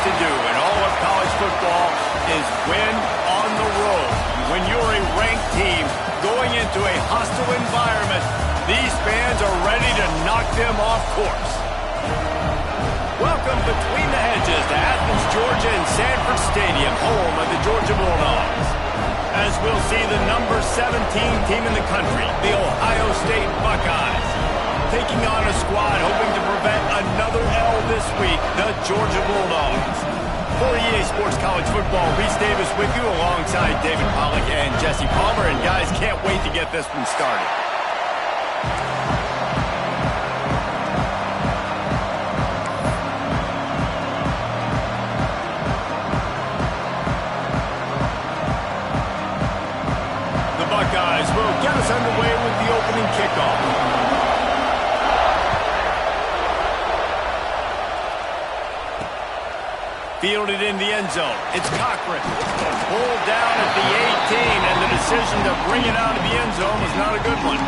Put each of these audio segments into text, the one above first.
to do in all of college football is win on the road. When you're a ranked team going into a hostile environment, these fans are ready to knock them off course. Welcome between the hedges to Athens, Georgia and Sanford Stadium, home of the Georgia Bulldogs. As we'll see the number 17 team in the country, the Ohio State Buckeyes, taking on a squad hoping to prevent another L this week, the Georgia Bulldogs. For EA Sports College Football, Reese Davis with you alongside David Pollack and Jesse Palmer. And guys, can't wait to get this one started. The Buckeyes will get us underway with the opening kickoff. Fielded in the end zone. It's Cochran. Pulled down at the 18, and the decision to bring it out of the end zone was not a good one.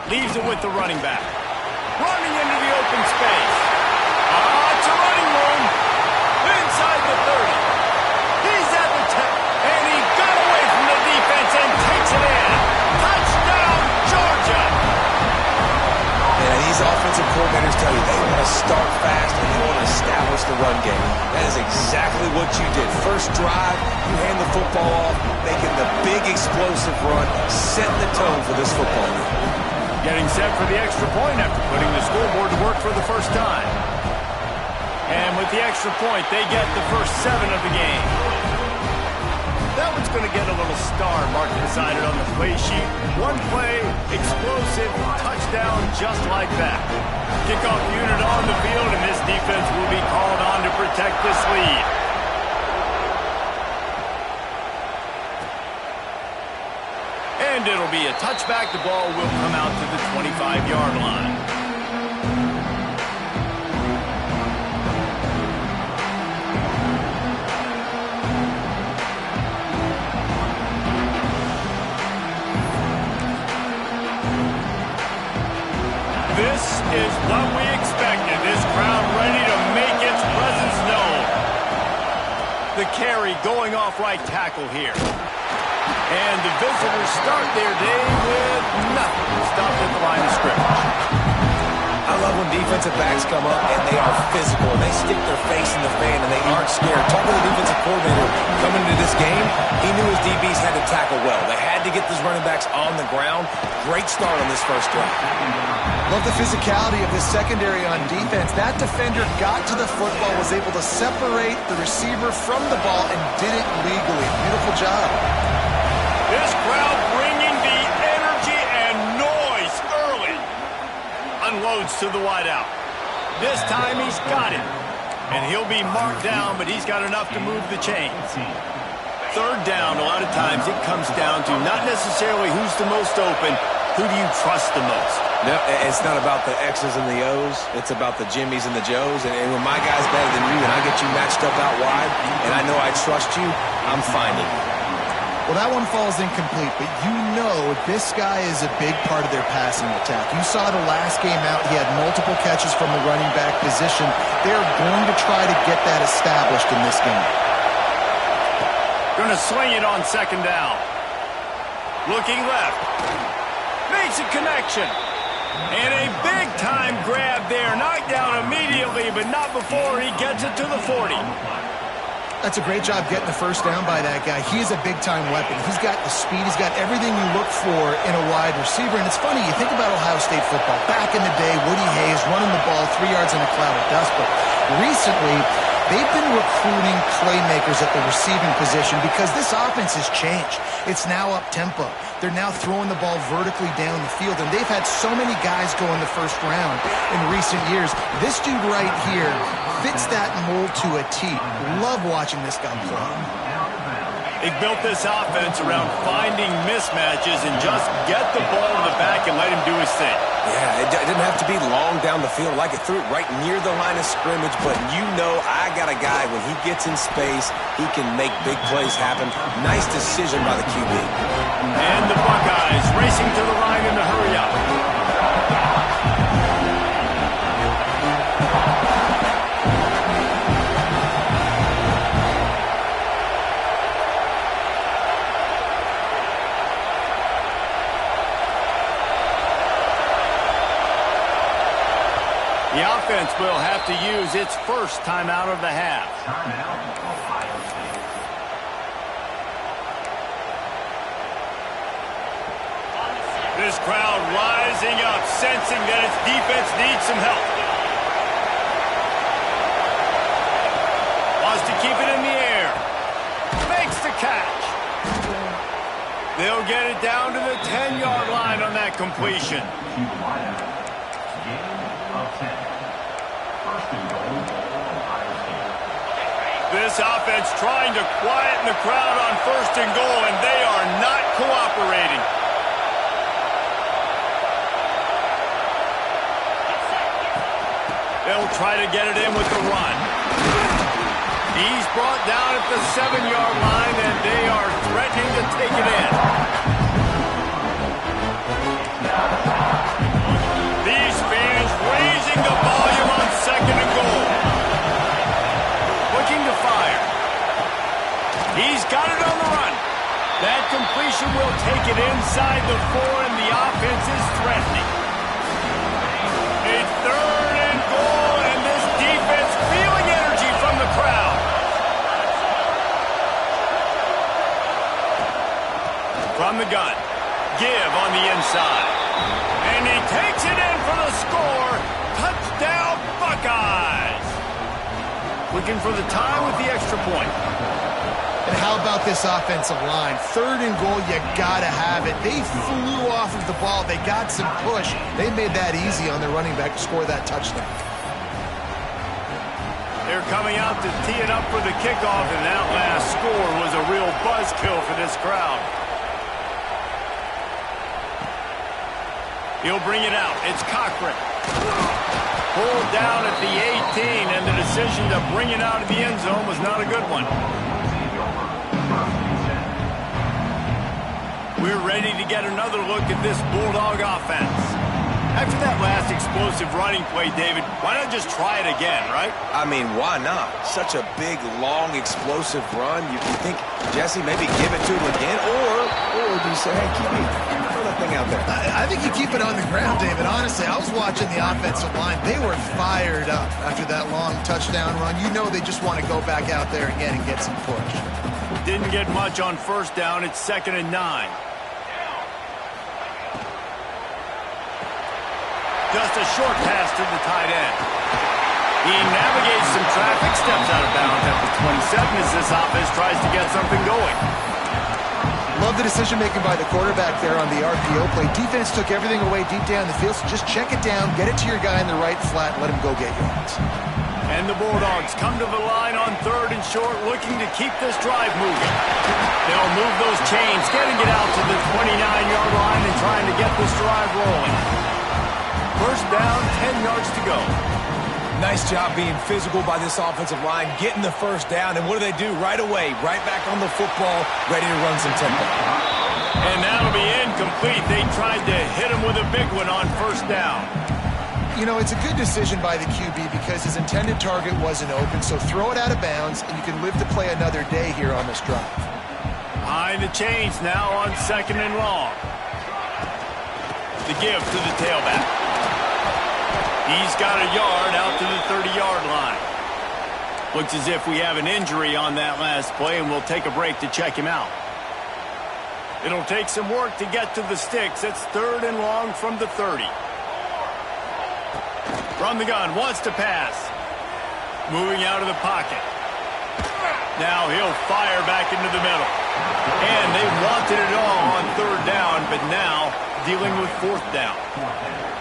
Leaves it with the running back. Running into the open space. It's a running room. Inside the 30. He's at the 10. And he got away from the defense and takes it in. Touchdown, Georgia. Yeah, these offensive coordinators tell you they want to start fast and they want to establish the run game. That is exactly what you did. First drive, you hand the football off, making the big explosive run, setting the tone for this football game. Getting set for the extra point after putting the scoreboard to work for the first time. And with the extra point, they get the first 7 of the game. That one's going to get a little star marked beside it on the play sheet. One play, explosive, touchdown just like that. Kickoff unit on the field, and this defense will be called on to protect this lead. And it'll be a touchback. The ball will come out to the 25-yard line. This is what we expected. This crowd ready to make its presence known. The carry going off right tackle here. And the visitors start their day with nothing. Stopped at the line of scrimmage. I love when defensive backs come up and they are physical. They stick their face in the fan and they aren't scared. Talk to the defensive coordinator coming into this game. He knew his DBs had to tackle well. They had to get these running backs on the ground. Great start on this first drive. Love the physicality of this secondary on defense. That defender got to the football, was able to separate the receiver from the ball, and did it legally. Beautiful job. This crowd bringing the energy and noise early. Unloads to the wideout. This time he's got it. And he'll be marked down, but he's got enough to move the chains. Third down, a lot of times it comes down to not necessarily who's the most open, who do you trust the most? No, it's not about the X's and the O's. It's about the Jimmys and the Joes. And when my guy's better than you and I get you matched up out wide and I know I trust you, I'm finding you. Well, that one falls incomplete, but you know this guy is a big part of their passing attack. You saw the last game out, he had multiple catches from the running back position. They're going to try to get that established in this game. Going to swing it on second down. Looking left. Makes a connection. And a big-time grab there. Knocked down immediately, but not before he gets it to the 40. That's a great job getting the first down by that guy. He is a big-time weapon. He's got the speed. He's got everything you look for in a wide receiver. And it's funny, you think about Ohio State football. Back in the day, Woody Hayes running the ball 3 yards in a cloud of dust. But recently, they've been recruiting playmakers at the receiving position because this offense has changed. It's now up-tempo. They're now throwing the ball vertically down the field, and they've had so many guys go in the first round in recent years. This dude right here fits that mold to a T. Love watching this guy play. They built this offense around finding mismatches and just get the ball to the back and let him do his thing. Yeah, it didn't have to be long down the field. Like it threw it right near the line of scrimmage, but you know I got a guy, when he gets in space, he can make big plays happen. Nice decision by the QB. And the Buckeyes racing to the line in the hurry up. The offense will have to use its first timeout of the half. This crowd rising up, sensing that its defense needs some help. Wants to keep it in the air. Makes the catch. They'll get it down to the 10-yard line on that completion. This offense trying to quieten the crowd on 1st and goal, and they are not cooperating. They'll try to get it in with the run. He's brought down at the 7-yard line, and they are threatening to take it in. These fans raising the volume on 2nd and goal. Looking to fire. He's got it on the run. That completion will take it inside the 4, and the offense is threatening. A 3rd and goal, and this defense feeling energy from the crowd. From the gun. Give on the inside. And he takes it in for the score. Touchdown, Buckeyes. Looking for the tie with the extra point. And how about this offensive line? 3rd and goal, you got to have it. They flew off of the ball. They got some push. They made that easy on their running back to score that touchdown. They're coming out to tee it up for the kickoff, and that last score was a real buzzkill for this crowd. He'll bring it out. It's Cochran. Pulled down at the 18, and the decision to bring it out of the end zone was not a good one. We're ready to get another look at this Bulldog offense. After that last explosive running play, David, why not just try it again, right? I mean, why not? Such a big, long, explosive run. You can think, Jesse, maybe give it to him again, or do you say, hey, keep me, throw that thing out there? I think you keep it on the ground, David. Honestly, I was watching the offensive line. They were fired up after that long touchdown run. You know they just want to go back out there again and get some push. Didn't get much on 1st down. It's 2nd and 9. Just a short pass to the tight end. He navigates some traffic, steps out of bounds at the 27 as this offense tries to get something going. Love the decision-making by the quarterback there on the RPO play. Defense took everything away deep down the field, so just check it down, get it to your guy in the right flat, let him go get yards. And the Bulldogs come to the line on 3rd and short, looking to keep this drive moving. They'll move those chains, getting it out to the 29-yard line and trying to get this drive rolling. 1st down, 10 yards to go. Nice job being physical by this offensive line, getting the 1st down, and what do they do right away? Right back on the football, ready to run some tempo. And that'll be incomplete. They tried to hit him with a big one on 1st down. You know, it's a good decision by the QB because his intended target wasn't open, so throw it out of bounds, and you can live to play another day here on this drive. Behind the chains now on 2nd and long. The give to the tailback. He's got a yard out to the 30-yard line. Looks as if we have an injury on that last play, and we'll take a break to check him out. It'll take some work to get to the sticks. It's 3rd and long from the 30. From the gun, wants to pass. Moving out of the pocket. Now he'll fire back into the middle. And they wanted it all on 3rd down, but now dealing with 4th down.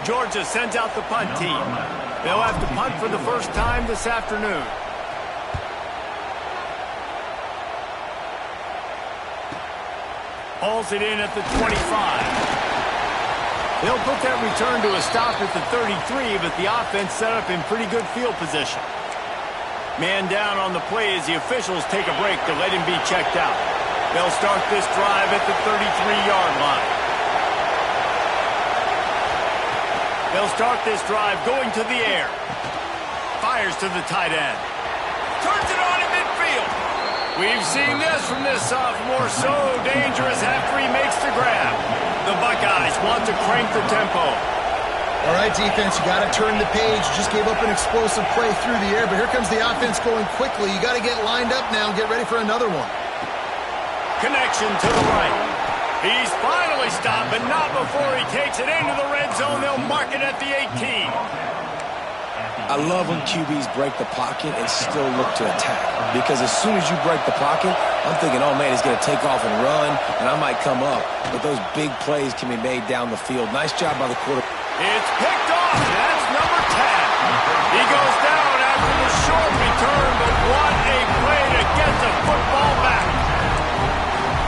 Georgia sends out the punt team. They'll have to punt for the first time this afternoon. Hauls it in at the 25. They'll put that return to a stop at the 33, but the offense set up in pretty good field position. Man down on the play as the officials take a break to let him be checked out. They'll start this drive at the 33-yard line. They'll start this drive going to the air. Fires to the tight end. Turns it on in midfield. We've seen this from this sophomore, so dangerous after he makes the grab. The Buckeyes want to crank the tempo. All right, defense, you got to turn the page. You just gave up an explosive play through the air, but here comes the offense going quickly. You got to get lined up now and get ready for another one. Connection to the right. He's finally stopped, but not before he takes it into the red zone. They'll mark it at the 18. I love when QBs break the pocket and still look to attack. Because as soon as you break the pocket, I'm thinking, oh, man, he's going to take off and run, and I might come up. But those big plays can be made down the field. Nice job by the quarterback. It's picked off. That's number 10. He goes down after the short return, but what a play to get the football back.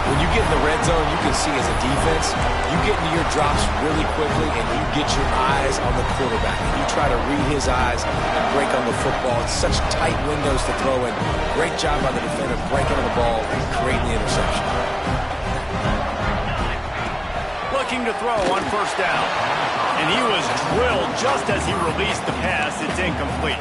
When you get in the red zone, you can see as a defense, you get into your drops really quickly and you get your eyes on the quarterback. And you try to read his eyes and break on the football. It's such tight windows to throw in. Great job by the defender breaking on the ball and creating the interception. Looking to throw on first down. And he was drilled just as he released the pass. It's incomplete.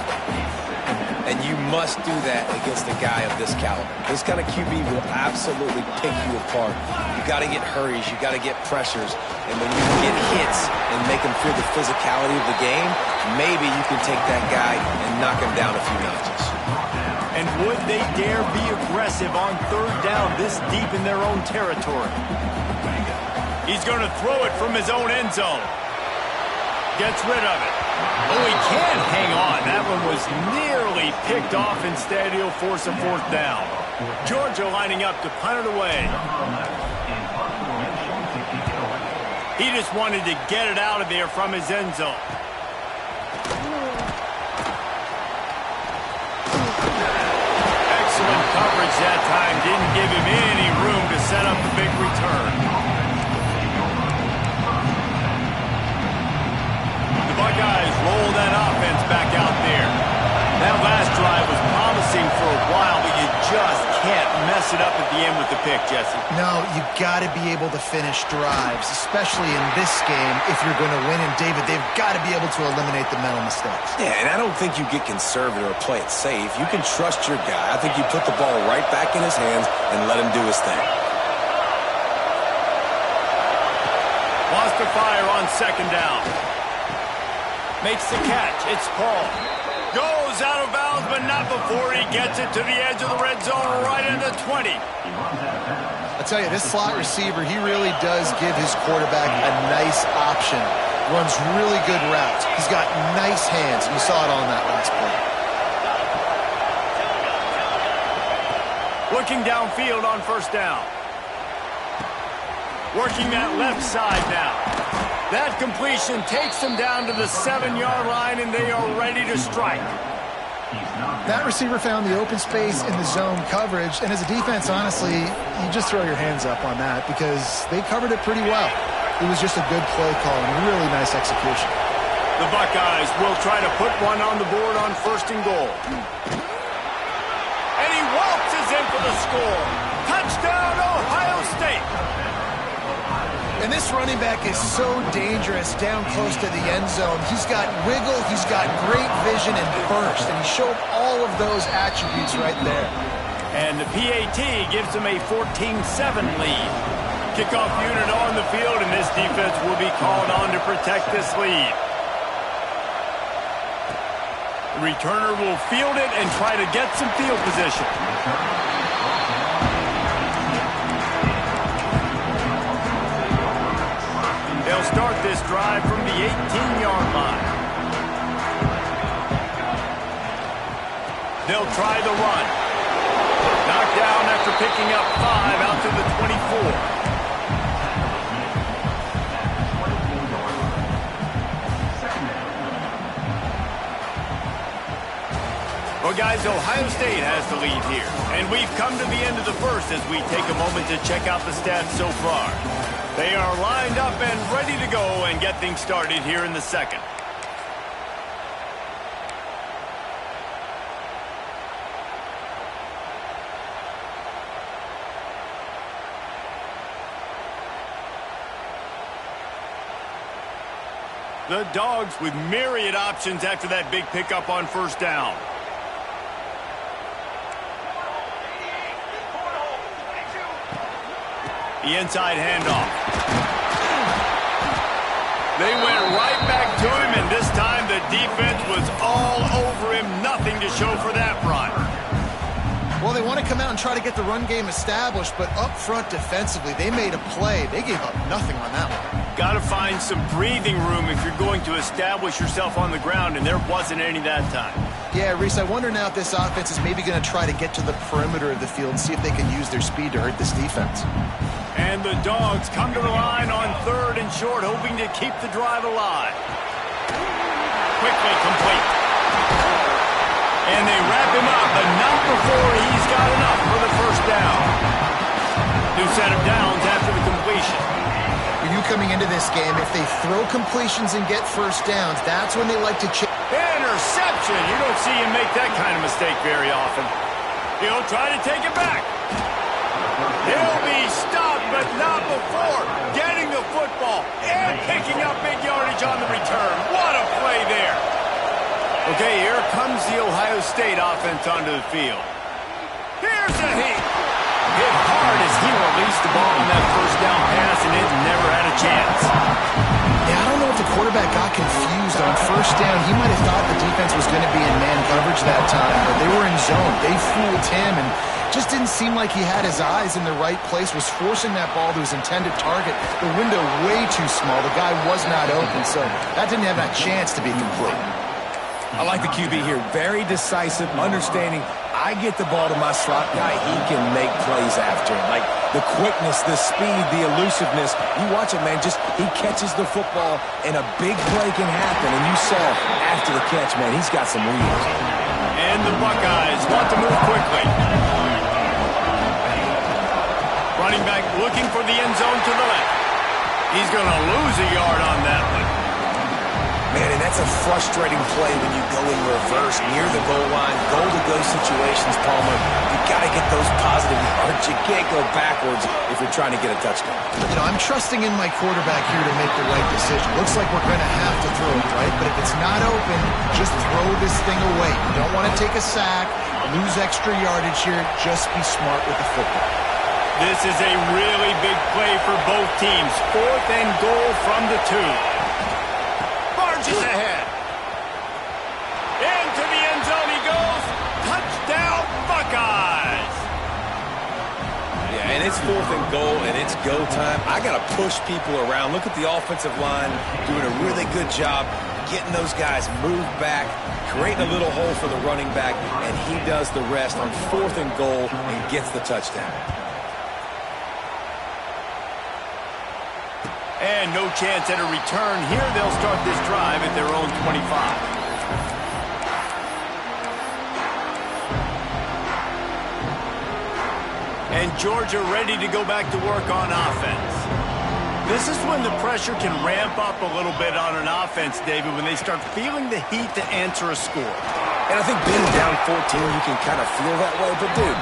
And you must do that against a guy of this caliber. This kind of QB will absolutely pick you apart. You got to get hurries. You got to get pressures. And when you get hits and make him feel the physicality of the game, maybe you can take that guy and knock him down a few notches. And would they dare be aggressive on third down this deep in their own territory? He's going to throw it from his own end zone. Gets rid of it. Oh, he can't hang on. That one was nearly picked off. Instead, he'll force a fourth down. Georgia lining up to punt it away. He just wanted to get it out of there from his end zone. Excellent coverage that time. Didn't give him any room to set up the big return. Buckeyes roll that offense back out there. That last drive was promising for a while, but you just can't mess it up at the end with the pick, Jesse. No, you got to be able to finish drives, especially in this game if you're going to win. And, David, they've got to be able to eliminate the mental mistakes. Yeah, and I don't think you get conservative or play it safe. You can trust your guy. I think you put the ball right back in his hands and let him do his thing. Lost to fire on second down. Makes the catch. It's Paul. Goes out of bounds, but not before he gets it to the edge of the red zone right at the 20. I tell you, this slot receiver, he really does give his quarterback a nice option. Runs really good routes. He's got nice hands. You saw it on that last play. Looking downfield on first down. Working that left side now. That completion takes them down to the 7-yard line, and they are ready to strike. That receiver found the open space in the zone coverage, and as a defense, honestly, you just throw your hands up on that because they covered it pretty well. It was just a good play call and really nice execution. The Buckeyes will try to put one on the board on first and goal. And he waltzes in for the score. Touchdown, Ohio State. And this running back is so dangerous down close to the end zone. He's got wiggle, he's got great vision and burst, and he showed all of those attributes right there. And the PAT gives him a 14-7 lead. Kickoff unit on the field, and this defense will be called on to protect this lead. The returner will field it and try to get some field position. They'll start this drive from the 18-yard line. They'll try the run. Knocked down after picking up 5 out to the 24. Well, guys, as Ohio State has the lead here. And we've come to the end of the first as we take a moment to check out the stats so far. They are lined up and ready to go and get things started here in the second. The Dogs with myriad options after that big pickup on first down. The inside handoff. They went right back to him, and this time the defense was all over him. Nothing to show for that run. Well, they want to come out and try to get the run game established, but up front defensively, they made a play. They gave up nothing on that one. Got to find some breathing room if you're going to establish yourself on the ground, and there wasn't any that time. Yeah, Reese, I wonder now if this offense is maybe going to try to get to the perimeter of the field and see if they can use their speed to hurt this defense. And the Dogs come to the line on 3rd and short, hoping to keep the drive alive. Quickly complete. And they wrap him up, but not before he's got enough for the first down. New set of downs after the completion. You coming into this game, if they throw completions and get first downs, that's when they like to interception. You don't see him make that kind of mistake very often. He'll try to take it back. He'll be stopped, but not before getting the football and picking up big yardage on the return. What a play there. Okay, here comes the Ohio State offense onto the field. Here's a hit. Hit hard as he released the ball on that first down pass, and it never had a chance. Yeah, I don't know if the quarterback got confused on first down. He might have thought the defense was going to be in man coverage that time, but they were in zone. They fooled him, and just didn't seem like he had his eyes in the right place, was forcing that ball to his intended target. The window way too small. The guy was not open, so that didn't have that chance to be complete. I like the QB here. Very decisive, understanding I get the ball to my slot guy, he can make plays after him. Like the quickness, the speed, the elusiveness. You watch it, man, just he catches the football and a big play can happen. And you saw after the catch, man, he's got some wheels. And the Buckeyes want to move quickly. Running back looking for the end zone to the left. He's going to lose a yard on that one. Man, and that's a frustrating play when you go in reverse near the goal line, goal-to-go situations, Palmer. You got to get those positive yards. You can't go backwards if you're trying to get a touchdown. You know, I'm trusting in my quarterback here to make the right decision. Looks like we're going to have to throw it, right? But if it's not open, just throw this thing away. You don't want to take a sack, lose extra yardage here. Just be smart with the football. This is a really big play for both teams. 4th and goal from the 2. Barges ahead. Into the end zone he goes. Touchdown, Buckeyes. Yeah, and it's 4th and goal, and it's go time. I got to push people around. Look at the offensive line doing a really good job getting those guys moved back, creating a little hole for the running back, and he does the rest on 4th and goal and gets the touchdown. And no chance at a return here. They'll start this drive at their own 25. And Georgia ready to go back to work on offense. This is when the pressure can ramp up a little bit on an offense, David, when they start feeling the heat to answer a score. And I think being down 14, you can kind of feel that way. But, dude,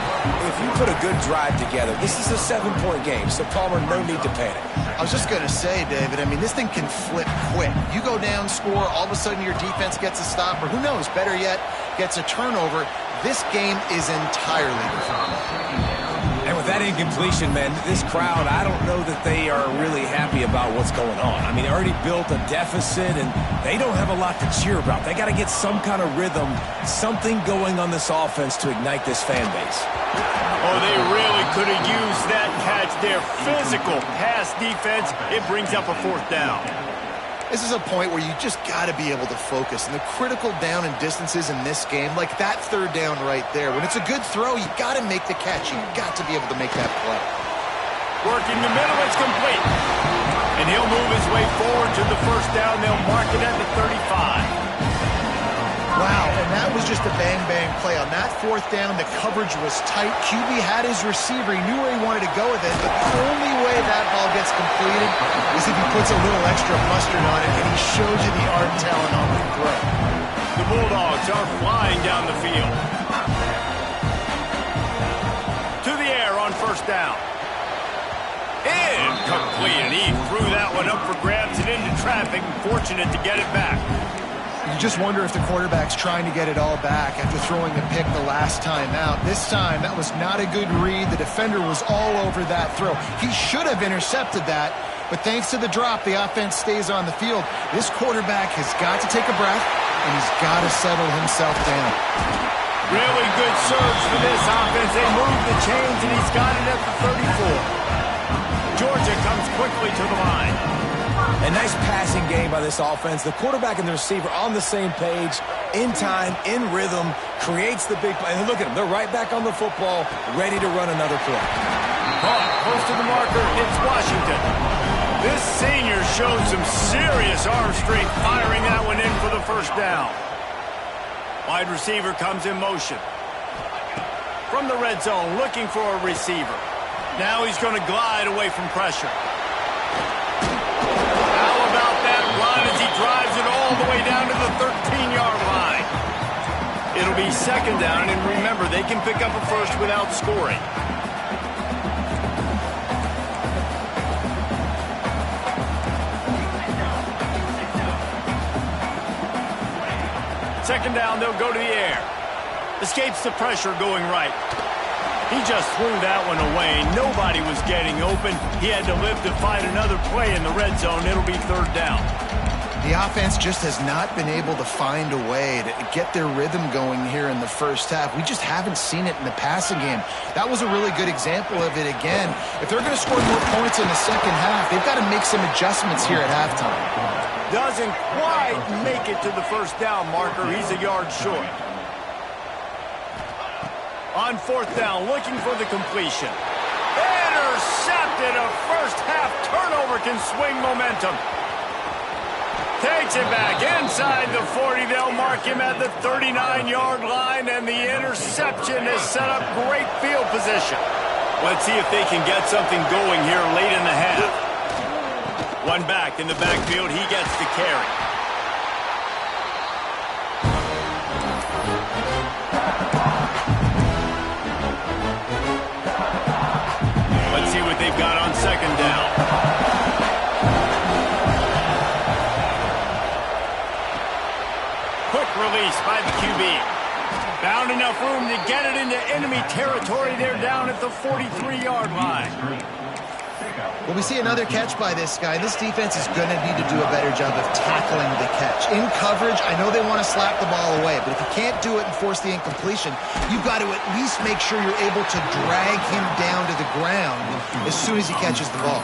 if you put a good drive together, this is a 7-point game. So, Palmer, no need to panic. I was just going to say, David, I mean, this thing can flip quick. You go down, score, all of a sudden your defense gets a stop, or who knows, better yet, gets a turnover. This game is entirely different. And with that incompletion, man, this crowd, I don't know that they are really happy about what's going on. I mean, they already built a deficit, and they don't have a lot to cheer about. They got to get some kind of rhythm, something going on this offense to ignite this fan base. Oh, they really could have used that catch there. Physical pass defense. It brings up a 4th down. This is a point where you just got to be able to focus. And the critical down and distances in this game, like that 3rd down right there, when it's a good throw, you got to make the catch. You got to be able to make that play. Working the middle, it's complete. And he'll move his way forward to the 1st down. They'll mark it at the 35. Wow, and that was just a bang-bang play. On that fourth down, the coverage was tight. QB had his receiver. He knew where he wanted to go with it, but the only way that ball gets completed is if he puts a little extra mustard on it, and he shows you the arm talent on the throw. The Bulldogs are flying down the field. To the air on first down. Incomplete, and he threw that one up for grabs and into traffic, and fortunate to get it back. You just wonder if the quarterback's trying to get it all back after throwing a pick the last time out. This time, that was not a good read. The defender was all over that throw. He should have intercepted that, but thanks to the drop, the offense stays on the field. This quarterback has got to take a breath, and he's got to settle himself down. Really good surge for this offense. They move the chains, and he's got it at the 34. Georgia comes quickly to the line. A nice passing game by this offense. The quarterback and the receiver on the same page, in time, in rhythm, creates the big play. And look at them. They're right back on the football, ready to run another play. Caught close to the marker. It's Washington. This senior showed some serious arm strength firing that one in for the first down. Wide receiver comes in motion. From the red zone, looking for a receiver. Now he's going to glide away from pressure. As he drives it all the way down to the 13-yard line. It'll be second down, and remember, they can pick up a first without scoring. Second down, they'll go to the air. Escapes the pressure going right. He just threw that one away. Nobody was getting open. He had to live to fight another play in the red zone. It'll be third down. The offense just has not been able to find a way to get their rhythm going here in the first half. We just haven't seen it in the passing game. That was a really good example of it again. If they're going to score more points in the second half, they've got to make some adjustments here at halftime. Doesn't quite make it to the first down marker. He's a yard short. On fourth down, looking for the completion. Intercepted. A first half turnover can swing momentum. Takes it back inside the 40. They'll mark him at the 39-yard line, and the interception has set up great field position. Let's see if they can get something going here late in the half. One back in the backfield. He gets the carry. Let's see what they've got on second down. Release by the QB. Found enough room to get it into enemy territory. They're down at the 43-yard line. Well, we see another catch by this guy. This defense is going to need to do a better job of tackling the catch. In coverage, I know they want to slap the ball away, but if you can't do it and force the incompletion, you've got to at least make sure you're able to drag him down to the ground as soon as he catches the ball.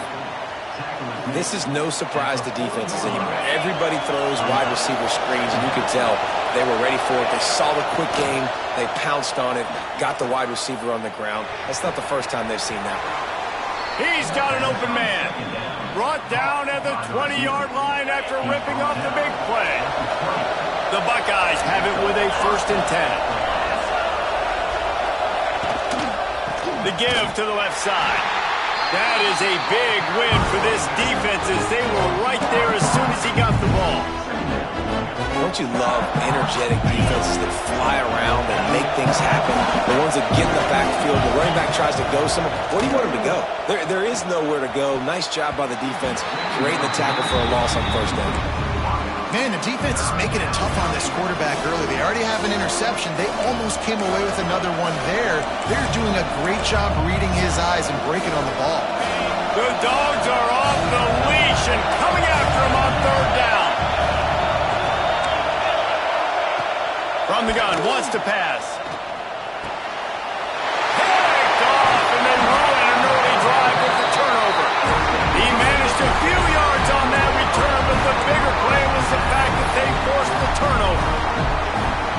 This is no surprise to defenses anymore. Everybody throws wide receiver screens, and you could tell they were ready for it. They saw the quick game. They pounced on it, got the wide receiver on the ground. That's not the first time they've seen that one. He's got an open man. Brought down at the 20-yard line after ripping off the big play. The Buckeyes have it with a 1st and 10. The give to the left side. That is a big win for this defense as they were right there as soon as he got the ball. Don't you love energetic defenses that fly around and make things happen? The ones that get in the backfield, the running back tries to go somewhere. Where do you want him to go? There is nowhere to go. Nice job by the defense, creating the tackle for a loss on first down. Man, the defense is making it tough on this quarterback early. They already have an interception. They almost came away with another one there. They're doing a great job reading his eyes and breaking on the ball. The Dogs are off the leash and coming after him on third down. From the gun, wants to pass. Picked off, and they ruin an early drive with the turnover. He managed a few yards on that return, but the bigger play was the fact that they forced the turnover.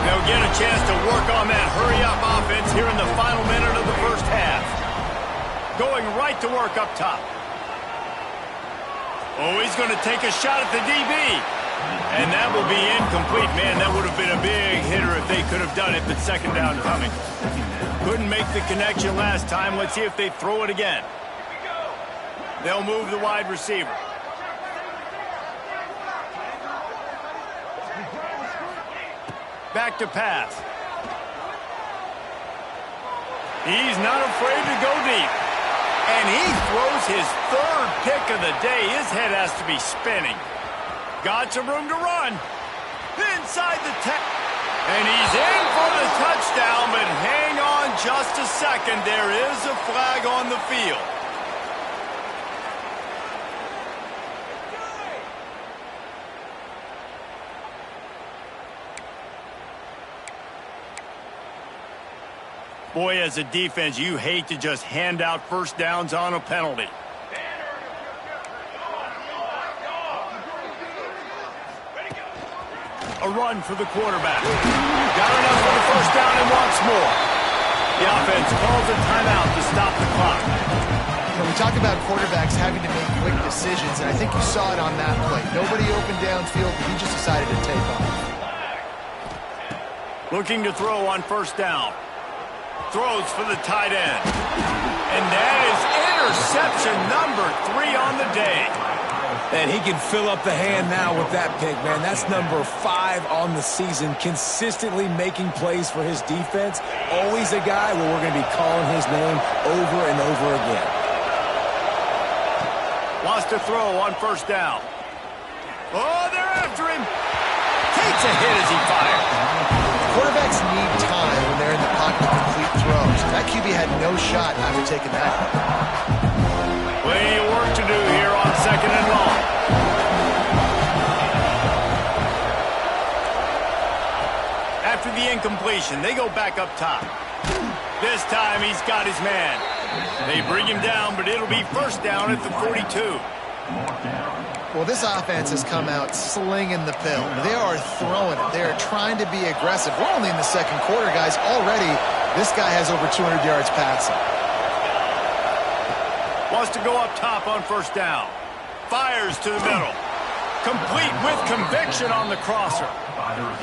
They'll get a chance to work on that hurry-up offense here in the final minute of the first half. Going right to work up top. Oh, he's going to take a shot at the DB. And that will be incomplete. Man, that would have been a big hitter if they could have done it, but second down coming. Couldn't make the connection last time. Let's see if they throw it again. They'll move the wide receiver. Back to pass. He's not afraid to go deep. And he throws his third pick of the day. His head has to be spinning. Got some room to run. Inside the 10. And he's in for the touchdown, but hang on just a second. There is a flag on the field. Boy, as a defense, you hate to just hand out first downs on a penalty. A run for the quarterback. Got enough for the first down and wants more. The offense calls a timeout to stop the clock. We talk about quarterbacks having to make quick decisions, and I think you saw it on that play. Nobody open downfield, but he just decided to take off. Looking to throw on first down. Throws for the tight end. And that is interception number 3 on the day. And he can fill up the hand now with that pick, man. That's number 5 on the season, consistently making plays for his defense. Always a guy where we're going to be calling his name over and over again. Wants to throw on first down. Oh, they're after him. Takes a hit as he fires. Quarterbacks need time when they're in the pocket to complete throws. That QB had no shot after taking that. Plenty of work to do here on second and long. After the incompletion, they go back up top. This time he's got his man. They bring him down, but it'll be first down at the 42. Well, this offense has come out slinging the pill. They are throwing it. They are trying to be aggressive. We're only in the second quarter, guys. Already, this guy has over 200 yards passing. Wants to go up top on first down. Fires to the middle. Complete with conviction on the crosser.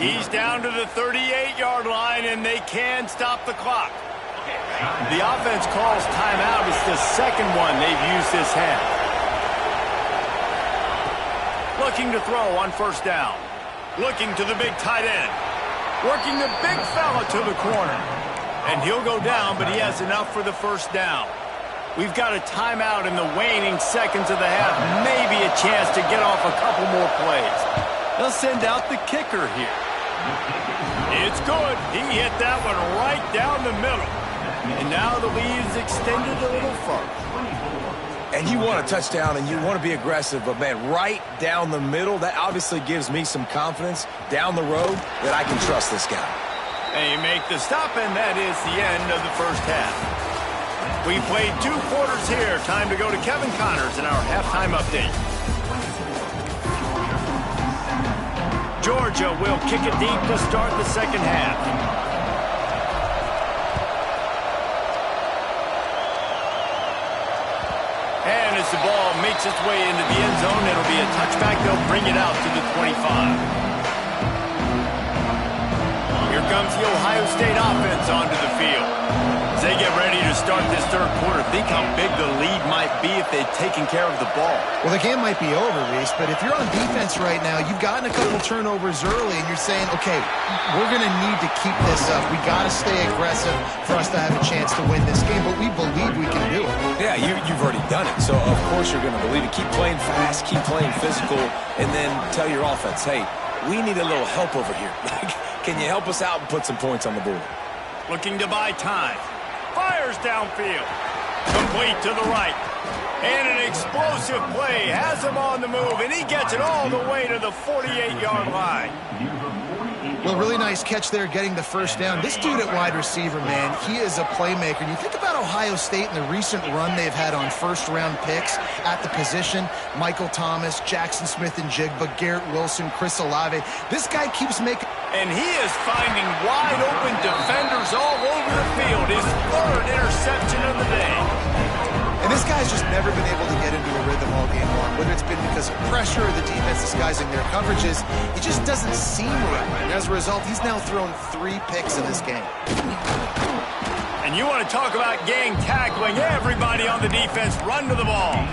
He's down to the 38-yard line, and they can stop the clock. The offense calls timeout. It's the second one they've used this half. Looking to throw on first down. Looking to the big tight end. Working the big fella to the corner. And he'll go down, but he has enough for the first down. We've got a timeout in the waning seconds of the half. Maybe a chance to get off a couple more plays. They'll send out the kicker here. It's good. He hit that one right down the middle. And now the lead is extended a little further. And you want a touchdown and you want to be aggressive, but, man, right down the middle, that obviously gives me some confidence down the road that I can trust this guy. They make the stop, and that is the end of the first half. We played 2 quarters here. Time to go to Kevin Connors in our halftime update. Georgia will kick it deep to start the second half. And as the ball makes its way into the end zone, it'll be a touchback. They'll bring it out to the 25. Here comes the Ohio State offense onto the field. As they get ready to start this third quarter, think how big the lead might be if they'd taken care of the ball. Well, the game might be over, Reese, but if you're on defense right now, you've gotten a couple turnovers early, and you're saying, okay, we're going to need to keep this up. We got to stay aggressive for us to have a chance to win this game, but we believe we can do it. Yeah, you've already done it, so of course you're going to believe it. Keep playing fast, keep playing physical, and then tell your offense, hey, we need a little help over here. Can you help us out and put some points on the board? Looking to buy time. Fires downfield. Complete to the right. And an explosive play. Has him on the move, and he gets it all the way to the 48-yard line. Well, really nice catch there getting the first down. This dude at wide receiver, man, he is a playmaker. And you think about Ohio State and the recent run they've had on first-round picks at the position. Michael Thomas, Jackson Smith and Jigba, Garrett Wilson, Chris Olave. This guy keeps making... And he is finding wide-open defenders all over the field. His third interception of the day. And this guy's just never been able to get into a rhythm all game long. Whether it's been because of pressure or the defense disguising their coverages, it just doesn't seem right. And as a result, he's now thrown 3 picks in this game. And you want to talk about gang tackling. Everybody on the defense run to the ball.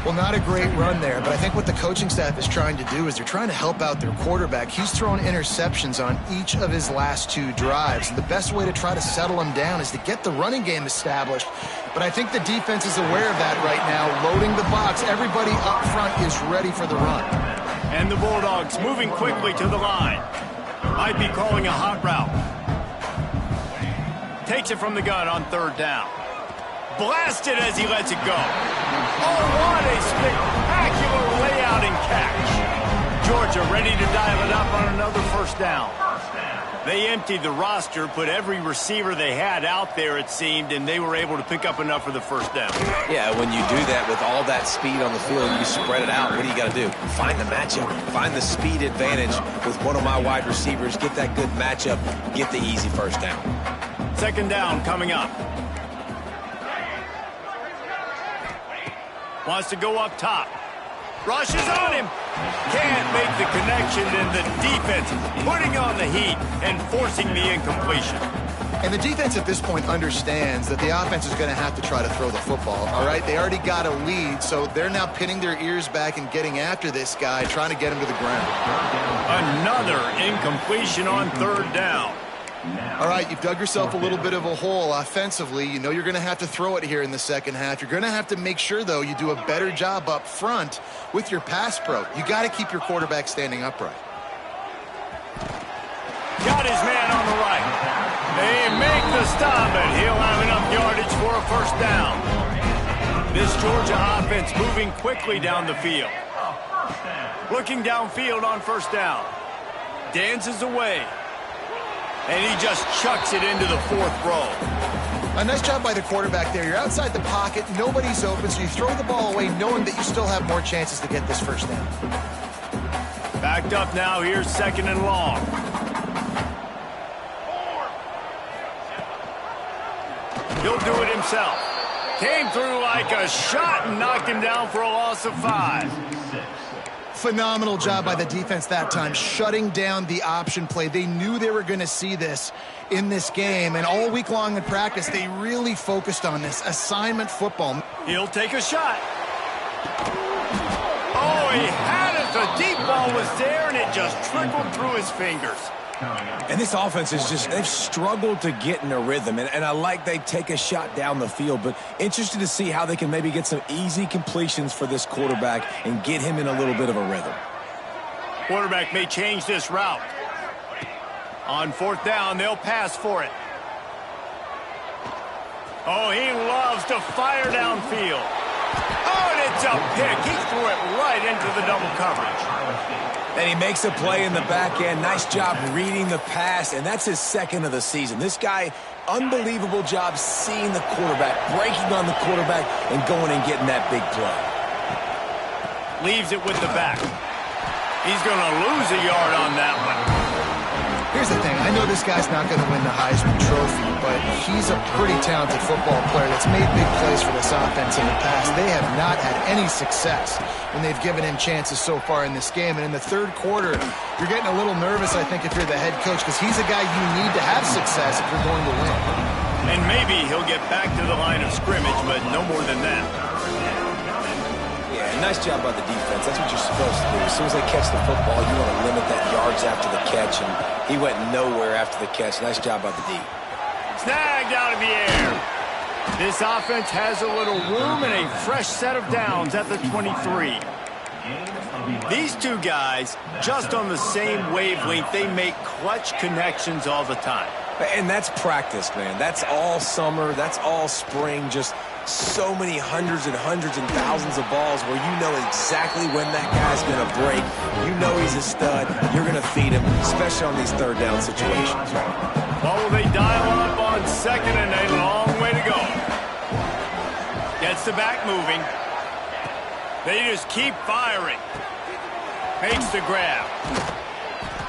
Well, not a great run there, but I think what the coaching staff is trying to do is they're trying to help out their quarterback. He's thrown interceptions on each of his last 2 drives, and the best way to try to settle him down is to get the running game established. But I think the defense is aware of that right now, loading the box. Everybody up front is ready for the run. And the Bulldogs moving quickly to the line. Might be calling a hot route. Takes it from the gun on 3rd down. Blasted as he lets it go. Oh, what a spectacular layout and catch. Georgia ready to dial it up on another 1st down. They emptied the roster, put every receiver they had out there, it seemed, and they were able to pick up enough for the 1st down. Yeah, when you do that with all that speed on the field, you spread it out. What do you got to do? Find the matchup. Find the speed advantage with one of my wide receivers. Get that good matchup. Get the easy 1st down. 2nd down coming up. Wants to go up top. Rushes on him. Can't make the connection, and the defense putting on the heat and forcing the incompletion. And the defense at this point understands that the offense is going to have to try to throw the football, all right? They already got a lead, so they're now pinning their ears back and getting after this guy, trying to get him to the ground. Another incompletion on 3rd down. All right, you've dug yourself a little bit of a hole offensively. You know you're going to have to throw it here in the 2nd half. You're going to have to make sure, though, you do a better job up front with your pass pro. You got to keep your quarterback standing upright. Got his man on the right. They make the stop, and he'll have enough yardage for a 1st down. This Georgia offense moving quickly down the field. Looking downfield on 1st down. Dances away. And he just chucks it into the 4th row. A nice job by the quarterback there. You're outside the pocket. Nobody's open, so you throw the ball away knowing that you still have more chances to get this 1st down. Backed up now. Here's 2nd and long. He'll do it himself. Came through like a shot and knocked him down for a loss of 5. Phenomenal job by the defense that time, shutting down the option play. They knew they were going to see this in this game, and all week long in practice, they really focused on this assignment football. He'll take a shot. Oh, he had it. The deep ball was there, and it just trickled through his fingers. And this offense is just, they've struggled to get in a rhythm. And I like they take a shot down the field, but interested to see how they can maybe get some easy completions for this quarterback and get him in a little bit of a rhythm. Quarterback may change this route. On 4th down, they'll pass for it. Oh, he loves to fire downfield. Oh, and it's a pick. He threw it right into the double coverage. And he makes a play in the back end. Nice job reading the pass, and that's his 2nd of the season. This guy, unbelievable job seeing the quarterback, breaking on the quarterback, and going and getting that big play. Leaves it with the back. He's going to lose a yard on that one. Here's the thing. I know this guy's not going to win the Heisman Trophy, but he's a pretty talented football player that's made big plays for this offense in the past. They have not had any success when they've given him chances so far in this game. And in the 3rd quarter, you're getting a little nervous, I think, if you're the head coach, because he's a guy you need to have success if you're going to win. And maybe he'll get back to the line of scrimmage, but no more than that. Yeah, nice job by the defense. That's what you're supposed to do. As soon as they catch the football, you want to limit that yards after the catch, and he went nowhere after the catch. Nice job by the D. Snagged out of the air. This offense has a little room and a fresh set of downs at the 23. These 2 guys, just on the same wavelength, they make clutch connections all the time. And that's practice, man. That's all summer. That's all spring. Just so many hundreds and thousands of balls where you know exactly when that guy's going to break. You know he's a stud. You're going to feed him, especially on these 3rd down situations. Well, will they dial up on 2nd and a long way to go? Gets the back moving. They just keep firing. Makes the grab.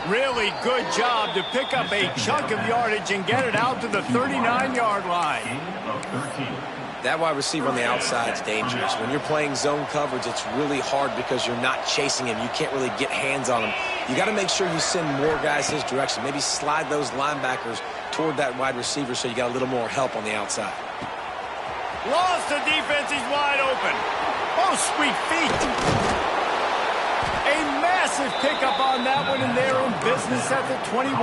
Really good job to pick up a chunk of yardage and get it out to the 39-yard line. That wide receiver on the outside is dangerous. When you're playing zone coverage, it's really hard because you're not chasing him. You can't really get hands on him. You got to make sure you send more guys his direction. Maybe slide those linebackers toward that wide receiver so you got a little more help on the outside. Lost the defense. He's wide open. Oh, sweet feet. A massive pickup on that one, and they're in business at the 21.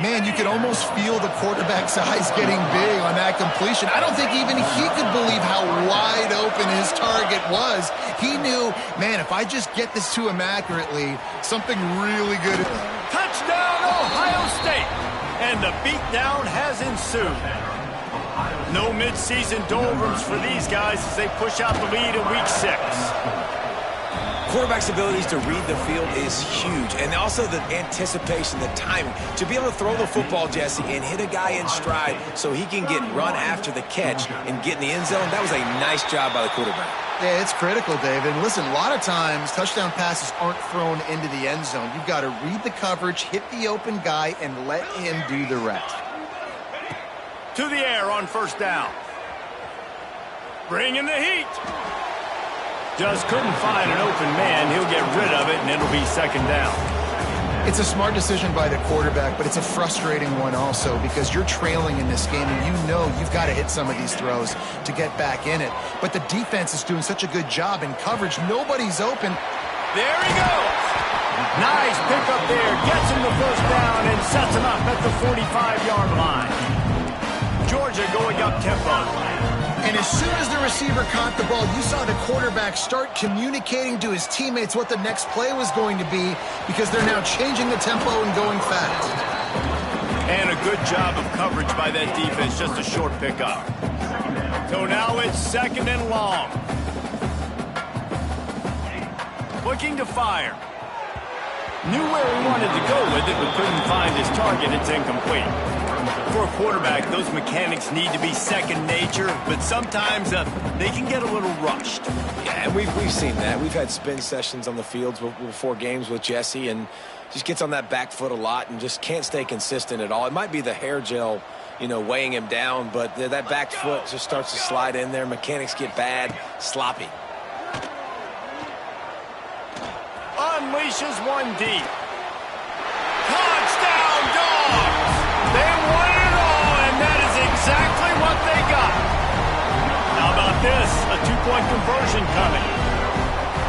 Man, you could almost feel the quarterback's eyes getting big on that completion. I don't think even he could believe how wide open his target was. He knew, man, if I just get this to him accurately, something really good. Touchdown, Ohio State! And the beatdown has ensued. No midseason doldrums for these guys as they push out the lead in Week 6. Quarterback's abilities to read the field is huge, and also the anticipation, the timing. To be able to throw the football, Jesse, and hit a guy in stride so he can get run after the catch and get in the end zone, that was a nice job by the quarterback. Yeah, it's critical, David. And listen, a lot of times touchdown passes aren't thrown into the end zone. You've got to read the coverage, hit the open guy, and let him do the rest. To the air on first down. Bring in the heat. Just couldn't find an open man. He'll get rid of it, and it'll be second down. It's a smart decision by the quarterback, but it's a frustrating one also because you're trailing in this game, and you know you've got to hit some of these throws to get back in it. But the defense is doing such a good job in coverage. Nobody's open. There he goes. Nice pickup there. Gets him the first down and sets him up at the 45-yard line. Georgia going up tempo. And as soon as the receiver caught the ball, you saw the quarterback start communicating to his teammates what the next play was going to be because they're now changing the tempo and going fast. And a good job of coverage by that defense, just a short pickup. So now it's second and long. Looking to fire. Knew where he wanted to go with it, but couldn't find his target. It's incomplete. For a quarterback, those mechanics need to be second nature, but sometimes they can get a little rushed. Yeah, and we've seen that. We've had spin sessions on the fields before games with Jesse, and just gets on that back foot a lot and just can't stay consistent at all. It might be the hair gel, weighing him down, but that back foot just starts to slide in there. Mechanics get bad, sloppy. Unleashes one deep. Touchdown, Dogs! They won it all, and that is exactly what they got. How about this? A two-point conversion coming.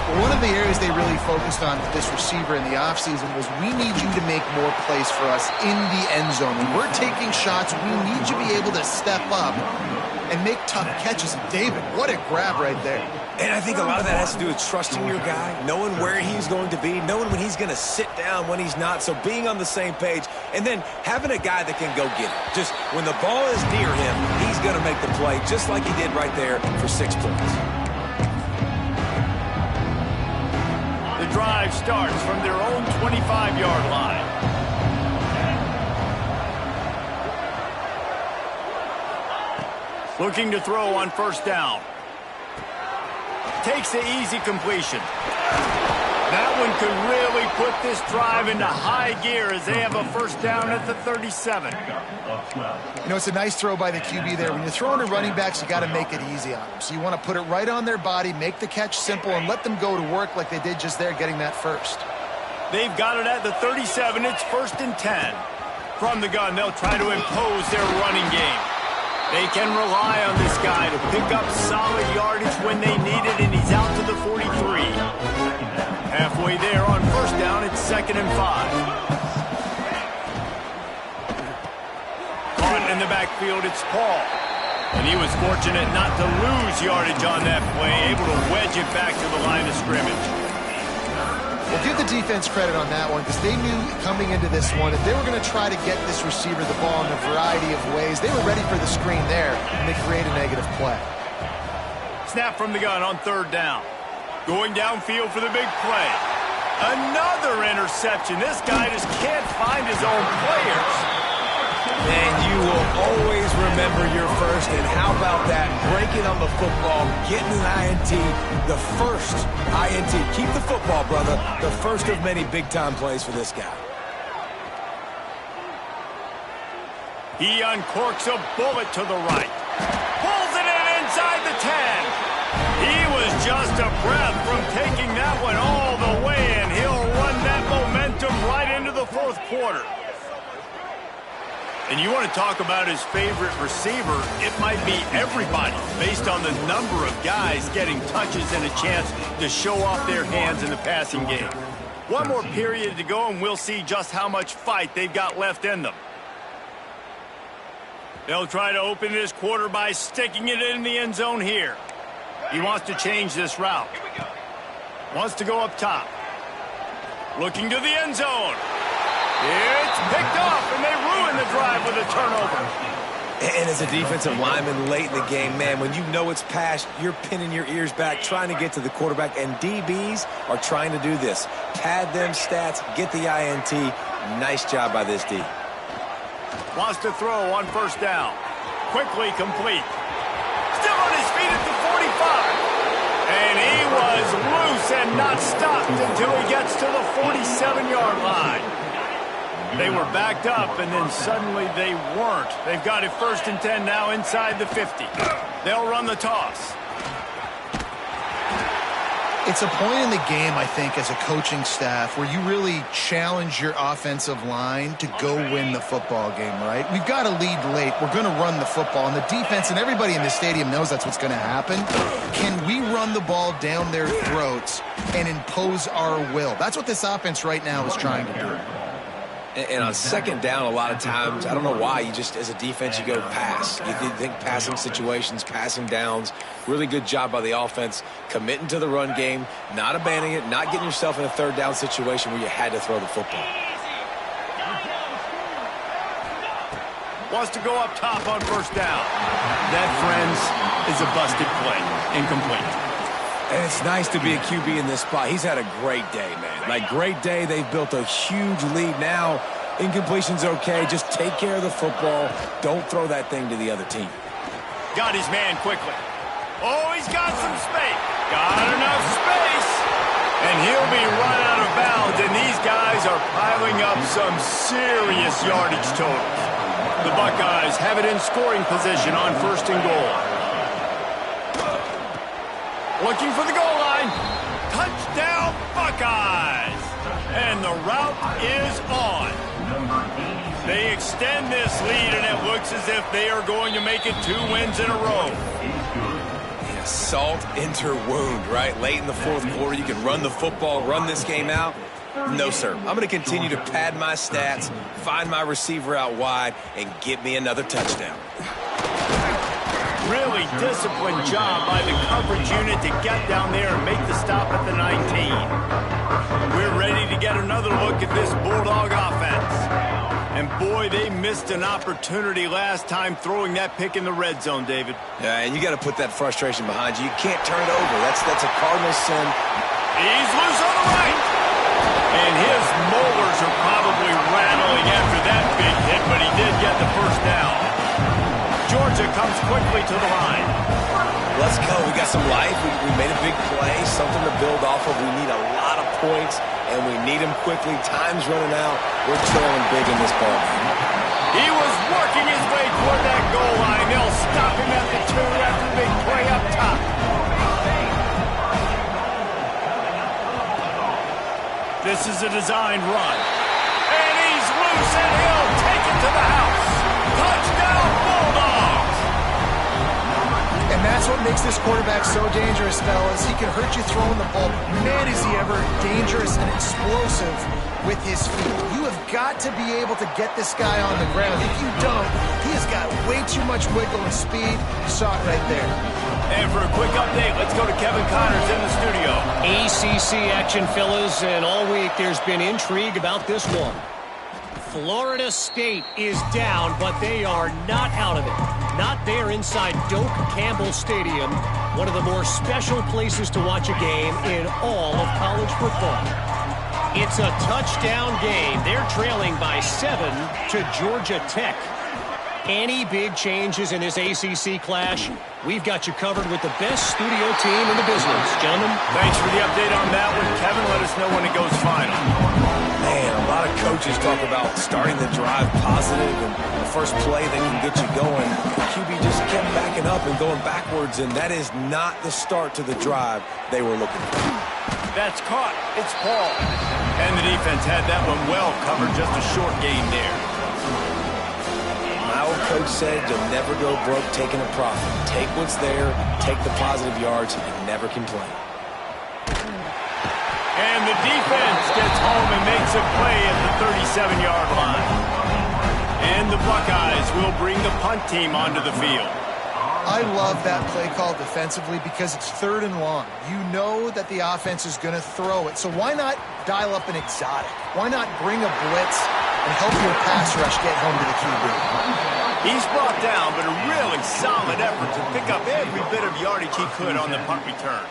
Well, one of the areas they really focused on with this receiver in the offseason was we need you to make more plays for us in the end zone. When we're taking shots, we need you to be able to step up and make tough catches. And David, what a grab right there. And I think a lot of that has to do with trusting your guy, knowing where he's going to be, knowing when he's going to sit down, when he's not, so being on the same page, and then having a guy that can go get it. Just when the ball is near him, he's going to make the play, just like he did right there for 6 points. The drive starts from their own 25-yard line. Looking to throw on first down. Takes the easy completion. That one could really put this drive into high gear as they have a first down at the 37. It's a nice throw by the QB there. When you're throwing to running backs, you got to make it easy on them. So you want to put it right on their body, make the catch simple, and let them go to work like they did just there, getting that first. They've got it at the 37. It's 1st and 10. From the gun, they'll try to impose their running game. They can rely on this guy to pick up solid yardage when they need it, and he's out to the 43. Halfway there on first down, it's 2nd and 5. Caught in the backfield, it's Paul. And he was fortunate not to lose yardage on that play, able to wedge it back to the line of scrimmage. Well, give the defense credit on that one because they knew coming into this one that they were going to try to get this receiver the ball in a variety of ways. They were ready for the screen there, and they create a negative play. Snap from the gun on 3rd down. Going downfield for the big play. Another interception. This guy just can't find his own players. And you will always remember your first. And how about that? Breaking on the football, getting an INT, the first INT. Keep the football, brother. The first of many big-time plays for this guy. He uncorks a bullet to the right. quarter. And you want to talk about his favorite receiver, it might be everybody based on the number of guys getting touches and a chance to show off their hands in the passing game. One more period to go, and we'll see just how much fight they've got left in them. They'll try to open this quarter by sticking it in the end zone here. He wants to change this route. Wants to go up top. Looking to the end zone. It's picked off, and they ruin the drive with a turnover. And as a defensive lineman late in the game, man, when you know it's passed, you're pinning your ears back, trying to get to the quarterback, and DBs are trying to do this. Pad them stats, get the INT. Nice job by this D. Wants to throw on first down. Quickly complete. Still on his feet at the 45. And he was loose and not stopped until he gets to the 47-yard line. They were backed up, and then suddenly they weren't. They've got it 1st and 10 now inside the 50. They'll run the toss. It's a point in the game, I think, as a coaching staff where you really challenge your offensive line to go win the football game, right? We've got to lead late. We're going to run the football. And the defense and everybody in the stadium knows that's what's going to happen. Can we run the ball down their throats and impose our will? That's what this offense right now is trying to do. And on second down, a lot of times, I don't know why, you just, as a defense, you go pass. You think passing situations, passing downs. Really good job by the offense, committing to the run game, not abandoning it, not getting yourself in a third down situation where you had to throw the football. Wants to go up top on first down. That, friends, is a busted play. Incomplete. And it's nice to be a QB in this spot. He's had a great day, man. Like, great day. They've built a huge lead now. Incompletion's okay. Just take care of the football. Don't throw that thing to the other team. Got his man quickly. Oh, he's got some space. Got enough space. And he'll be run out of bounds. And these guys are piling up some serious yardage totals. The Buckeyes have it in scoring position on 1st and goal. Looking for the goal line. Touchdown, Buckeyes. And the route is on. They extend this lead, and it looks as if they are going to make it 2 wins in a row. Yeah, salt into wound, right? Late in the 4th quarter, you can run the football, run this game out. No, sir. I'm going to continue to pad my stats, find my receiver out wide, and get me another touchdown. Really disciplined job by the coverage unit to get down there and make the stop at the 19. We're ready to get another look at this Bulldog offense. And boy, they missed an opportunity last time throwing that pick in the red zone, David. Yeah, and you got to put that frustration behind you. You can't turn it over. That's a cardinal sin. He's loose on the right. And his molars are probably rattling after that big hit, but he did get the first down. Georgia comes quickly to the line. Let's go. We got some life. We made a big play, something to build off of. We need a lot of points, and we need them quickly. Time's running out. We're trailing big in this ball game. He was working his way toward that goal line. They'll stop him at the 2 after the big play up top. This is a designed run. And he's loose, and he'll take it to the house. Touchdown, Bulldogs! And that's what makes this quarterback so dangerous, fellas. He can hurt you throwing the ball. Man, is he ever dangerous and explosive with his feet. You have got to be able to get this guy on the ground. If you don't, he has got way too much wiggle and speed. You saw it right there. And for a quick update, let's go to Kevin Connors in the studio. ACC action, fellas, and all week there's been intrigue about this one. Florida State is down, but they are not out of it. Not there inside Doak Campbell Stadium, one of the more special places to watch a game in all of college football. It's a touchdown game. They're trailing by 7 to Georgia Tech. Any big changes in this ACC clash? We've got you covered with the best studio team in the business. Gentlemen. Thanks for the update on that one, Kevin. Let us know when it goes final. Man, a lot of coaches talk about starting the drive positive and the first play that can get you going. QB just kept backing up and going backwards, and that is not the start to the drive they were looking for. That's caught. It's Paul. And the defense had that one well covered, just a short gain there. My old coach said you'll never go broke taking a profit. Take what's there, take the positive yards, and never complain. And the defense gets home and makes a play at the 37-yard line. And the Buckeyes will bring the punt team onto the field. I love that play call defensively because it's 3rd and long. You know that the offense is going to throw it. So why not dial up an exotic? Why not bring a blitz and help your pass rush get home to the QB? He's brought down, but a really solid effort to pick up every bit of yardage he could on the punt return.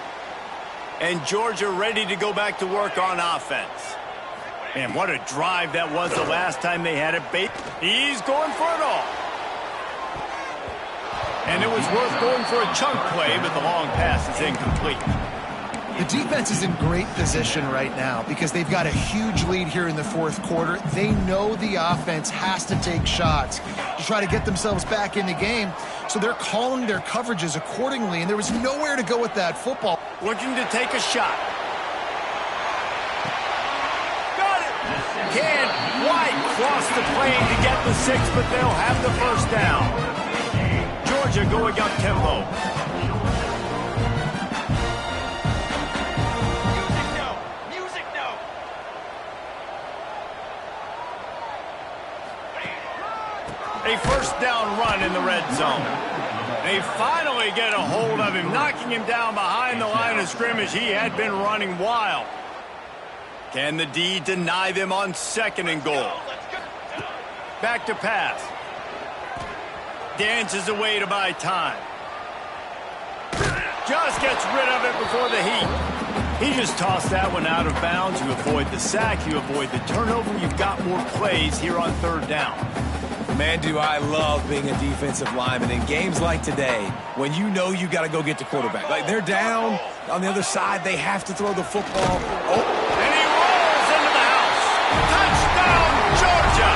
And Georgia ready to go back to work on offense. Man, what a drive that was the last time they had it. He's going for it all. And it was worth going for a chunk play, but the long pass is incomplete. The defense is in great position right now because they've got a huge lead here in the 4th quarter. They know the offense has to take shots to try to get themselves back in the game, so they're calling their coverages accordingly, and there was nowhere to go with that football. Looking to take a shot. Got it! Can White cross the plane to get the 6, but they'll have the first down. Georgia going up tempo. Music no. A first down run in the red zone. They finally get a hold of him, knocking him down behind the line of scrimmage. He had been running wild. Can the D deny them on 2nd and goal? Back to pass. Dances away to buy time. Just gets rid of it before the heat. He just tossed that one out of bounds. You avoid the sack, you avoid the turnover. You've got more plays here on 3rd down. Man, do I love being a defensive lineman in games like today when you know you got to go get the quarterback. Like, they're down on the other side. They have to throw the football. Oh, and he rolls into the house. Touchdown, Georgia!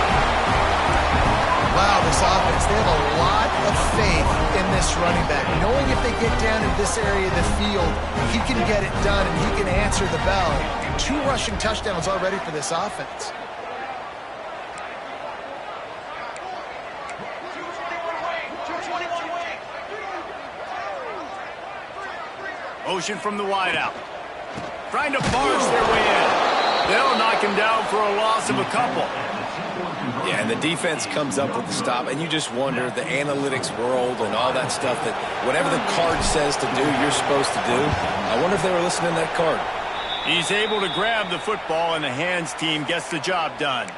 Wow, this offense, they have a lot of faith in this running back. Knowing if they get down in this area of the field, he can get it done and he can answer the bell. 2 rushing touchdowns already for this offense. Motion from the wideout. Trying to barge their way in. They'll knock him down for a loss of a couple. Yeah, and the defense comes up with the stop, and you just wonder, the analytics world and all that stuff, that whatever the card says to do, you're supposed to do. I wonder if they were listening to that card. He's able to grab the football, and the hands team gets the job done.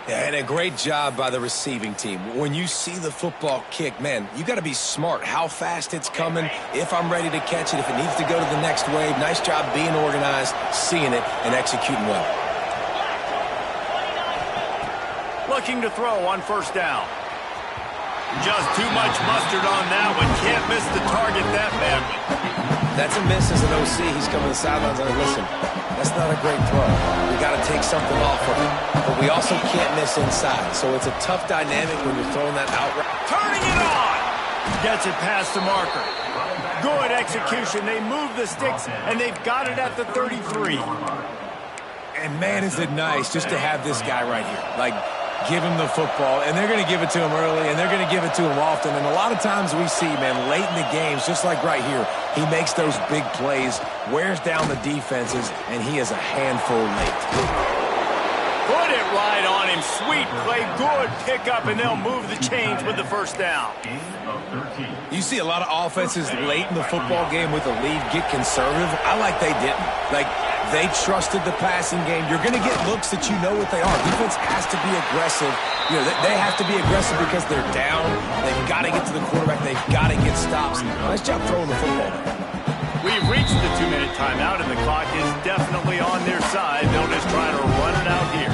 Yeah, and a great job by the receiving team. When you see the football kick, man, you got to be smart how fast it's coming, if I'm ready to catch it, if it needs to go to the next wave. Nice job being organized, seeing it, and executing well. Looking to throw on 1st down. Just too much mustard on that one. Can't miss the target that badly. That's a miss as an OC. He's coming to the sidelines and listen, that's not a great throw. We got to take something off of him. But we also can't miss inside. So it's a tough dynamic when you're throwing that out. Turning it on. Gets it past the marker. Good execution. They move the sticks, and they've got it at the 33. And man, is it nice just to have this guy right here. Like, give him the football, and they're going to give it to him early, and they're going to give it to him often. And a lot of times we see, man, late in the games, just like right here, he makes those big plays, wears down the defenses, and he is a handful late. Put it right on him. Sweet play, good pickup, and they'll move the chains with the 1st down. You see a lot of offenses late in the football game with a lead get conservative. I like they didn't. Like, they trusted the passing game. You're going to get looks that you know what they are. Defense has to be aggressive. You know, they have to be aggressive because they're down. They've got to get to the quarterback. They've got to get stops. Nice job throwing the football. We've reached the 2-minute timeout, and the clock is definitely on their side. They'll just try to run it out here.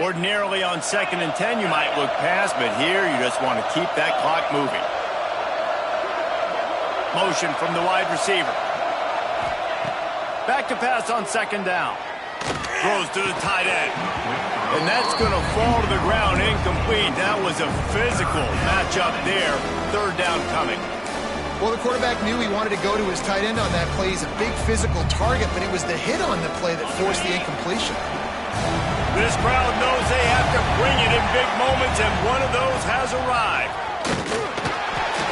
Ordinarily on 2nd and 10, you might look past, but here you just want to keep that clock moving. Motion from the wide receiver. Back to pass on 2nd down. Throws to the tight end. And that's going to fall to the ground incomplete. That was a physical matchup there. 3rd down coming. Well, the quarterback knew he wanted to go to his tight end on that play. He's a big physical target, but it was the hit on the play that forced the incompletion. This crowd knows they have to bring it in big moments, and one of those has arrived.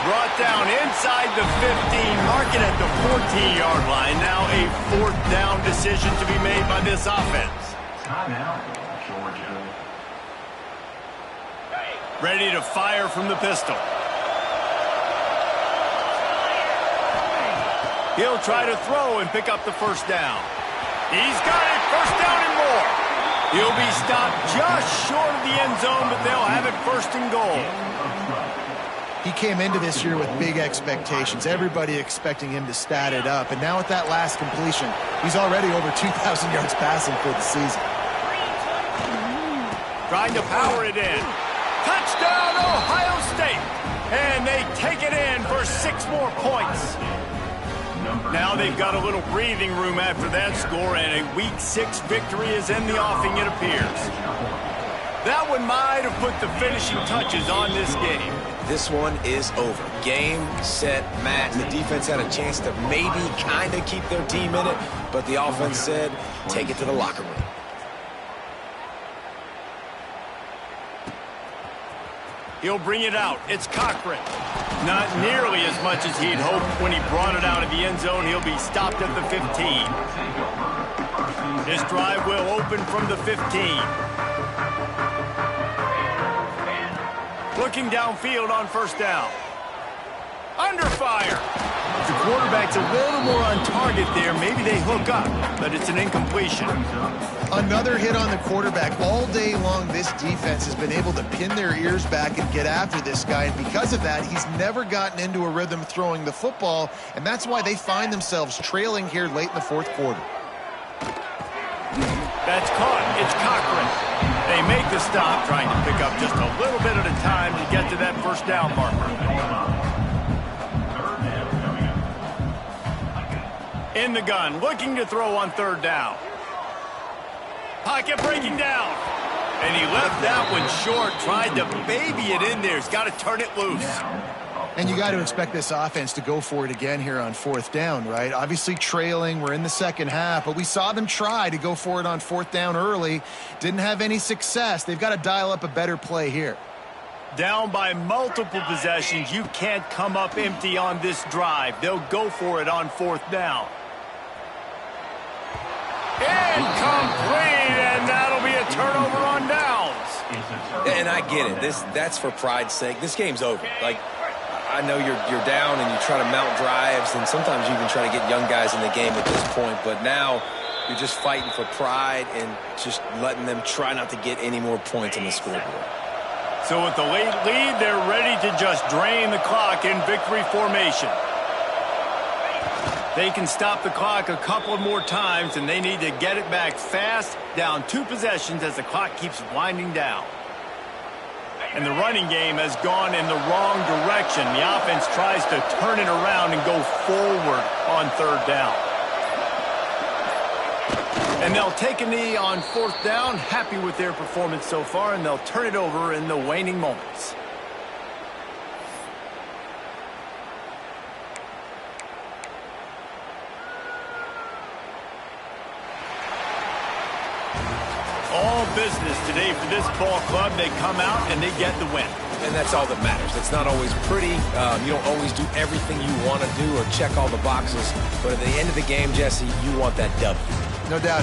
Brought down inside the 15, mark it at the 14-yard line. Now a fourth down decision to be made by this offense. Timeout, Georgia. Ready to fire from the pistol. He'll try to throw and pick up the first down. He's got it, first down and more. He'll be stopped just short of the end zone, but they'll have it first and goal. He came into this year with big expectations. Everybody expecting him to stat it up. And now with that last completion, he's already over 2,000 yards passing for the season. Trying to power it in. Touchdown, Ohio State. And they take it in for 6 more points. Now they've got a little breathing room after that score, and a Week 6 victory is in the offing, it appears. That one might have put the finishing touches on this game. This one is over. Game, set, match. The defense had a chance to maybe kind of keep their team in it, but the offense said, take it to the locker room. He'll bring it out. It's Cochran. Not nearly as much as he'd hoped when he brought it out of the end zone. He'll be stopped at the 15. This drive will open from the 15. Looking downfield on first down. Under fire. The quarterback's a little more on target there. Maybe they hook up, but it's an incompletion. Another hit on the quarterback. All day long, this defense has been able to pin their ears back and get after this guy, and because of that, he's never gotten into a rhythm throwing the football, and that's why they find themselves trailing here late in the fourth quarter. That's caught. It's Cochran. They make the stop, trying to pick up just a little bit at a time to get to that first down marker. In the gun, looking to throw on third down. Pocket breaking down. And he left that one short, tried to baby it in there. He's got to turn it loose. And you got to expect this offense to go for it again here on fourth down, right? Obviously trailing, we're in the second half, but we saw them try to go for it on fourth down early. Didn't have any success. They've got to dial up a better play here. Down by multiple possessions, you can't come up empty on this drive. They'll go for it on fourth down. Incomplete, and that'll be a turnover on downs. And I get it. That's for pride's sake. This game's over. Like, I know you're down and you try to mount drives, and sometimes you even try to get young guys in the game at this point, but now you're just fighting for pride and just letting them try not to get any more points on the scoreboard. So with the late lead, they're ready to just drain the clock in victory formation. They can stop the clock a couple more times, and they need to get it back fast, down 2 possessions as the clock keeps winding down. And the running game has gone in the wrong direction. The offense tries to turn it around and go forward on third down. And they'll take a knee on fourth down, happy with their performance so far, and they'll turn it over in the waning moments. All business today for this ball club. They come out and they get the win. And that's all that matters. It's not always pretty. You don't always do everything you want to do or check all the boxes. But at the end of the game, Jesse, you want that W. No doubt.